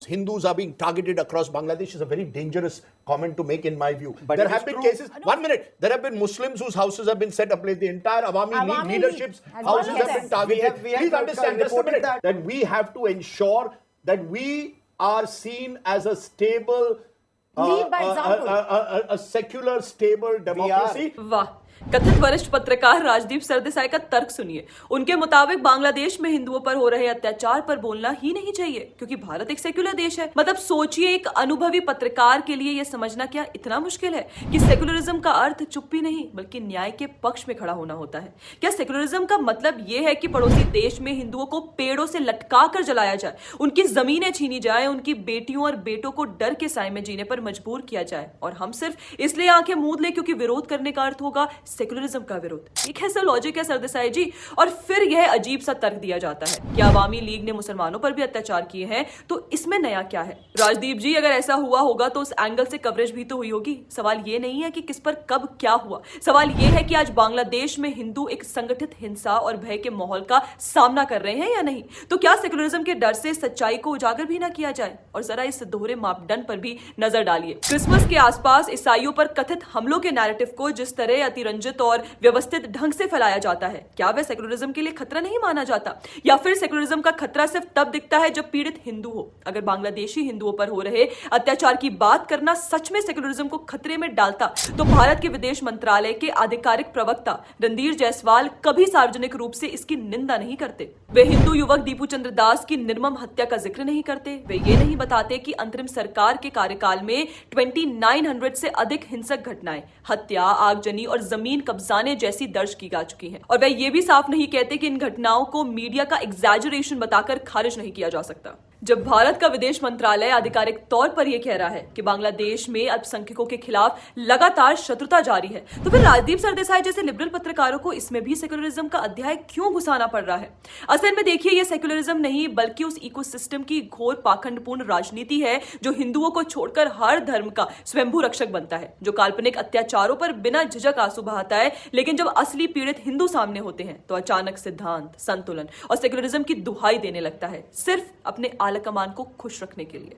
Hindus are being targeted across Bangladesh is a very dangerous comment to make, in my view. But there it have is been true. cases. 1 minute. There have been Muslims whose houses have been set ablaze. The entire Awami League leadership's has houses always have been said. targeted. We have Please understand just a reported minute that we have to ensure that we are seen as a stable, Lead by example. a secular, stable democracy. वाह, कथित वरिष्ठ पत्रकार राजदीप सरदेसाई का तर्क सुनिए। उनके मुताबिक बांग्लादेश में हिंदुओं पर हो रहे अत्याचार पर बोलना ही नहीं चाहिए क्योंकि भारत एक सेक्युलर देश है। मतलब सोचिए, एक अनुभवी पत्रकार के लिए यह समझना क्या इतना मुश्किल है कि सेक्युलरिज्म का अर्थ चुप्पी नहीं बल्कि न्याय के पक्ष में खड़ा होना होता है। क्या सेक्युलरिज्म का मतलब यह है कि पड़ोसी देश में हिंदुओं को पेड़ों से लटका कर जलाया जाए, उनकी जमीनें छीनी जाए, उनकी बेटियों और बेटों को डर के साए में जीने पर मजबूर किया जाए और हम सिर्फ इसलिए आंखें मूंद लें क्योंकि विरोध करने का अर्थ होगा सेक्युलरिज्म का विरोध? ये कैसा लॉजिक है सरदेसाई जी? और फिर यह अजीब सा तर्क दिया जाता है कि अवामी लीग ने मुसलमानों पर भी अत्याचार किए हैं, तो इसमें नया क्या है? राजदीप जी, अगर ऐसा हुआ होगा तो उस एंगल से कवरेज भी तो हुई होगी। सवाल ये नहीं है कि किस पर कब क्या हुआ, सवाल ये है कि आज बांग्लादेश में हिंदू एक संगठित हिंसा और भय के माहौल का सामना कर रहे हैं या नहीं। तो क्या सेक्युलरिज्म के डर से सच्चाई को उजागर भी ना किया जाए? और जरा इस दोहरे मापदंड पर भी नजर डालिए। क्रिसमस के आसपास ईसाइयों पर कथित हमलों के नैरेटिव को जिस तरह अतिरंजित और व्यवस्थित ढंग से फैलाया जाता है, क्या वह सेक्युलरिज्म के लिए खतरा नहीं माना जाता? या फिर सेक्युलरिज्म का खतरा सिर्फ तब दिखता है जब पीड़ित हिंदू हो? अगर बांग्लादेशी हिंदुओं पर हो रहे अत्याचार की बात करना सच में सेक्युलरिज्म को खतरे में डालता तो भारत के विदेश मंत्रालय के आधिकारिक प्रवक्ता रणधीर जायसवाल कभी सार्वजनिक रूप से इसकी निंदा नहीं करते। वे हिंदू युवक दीपू चंद्र दास की निर्मम हत्या का जिक्र नहीं करते। वे ये नहीं बताते कि अंतरिम सरकार के कार्यकाल में 2900 से अधिक हिंसक घटनाएं, हत्या, आगजनी और जमीन कब्जाने जैसी दर्ज की जा चुकी हैं। और वे ये भी साफ नहीं कहते कि इन घटनाओं को मीडिया का एग्जैजरेशन बताकर खारिज नहीं किया जा सकता। जब भारत का विदेश मंत्रालय आधिकारिक तौर पर यह कह रहा है कि बांग्लादेश में अल्पसंख्यकों के खिलाफ लगातार शत्रुता जारी है, तो फिर राजदीप सरदेसाई जैसे लिबरल पत्रकारों को इसमें भी सेक्युलरिज्म का अध्याय क्यों घुसाना पड़ रहा है? असल में देखिए, यह सेक्युलरिज्म नहीं बल्कि उस इकोसिस्टम की घोर पाखंडपूर्ण राजनीति है जो हिंदुओं को छोड़कर हर धर्म का स्वयंभू रक्षक बनता है, जो काल्पनिक अत्याचारों पर बिना झिझक आंसू बहाता है, लेकिन जब असली पीड़ित हिंदू सामने होते हैं तो अचानक सिद्धांत, संतुलन और सेक्युलरिज्म की दुहाई देने लगता है, सिर्फ अपने आला कमान को खुश रखने के लिए।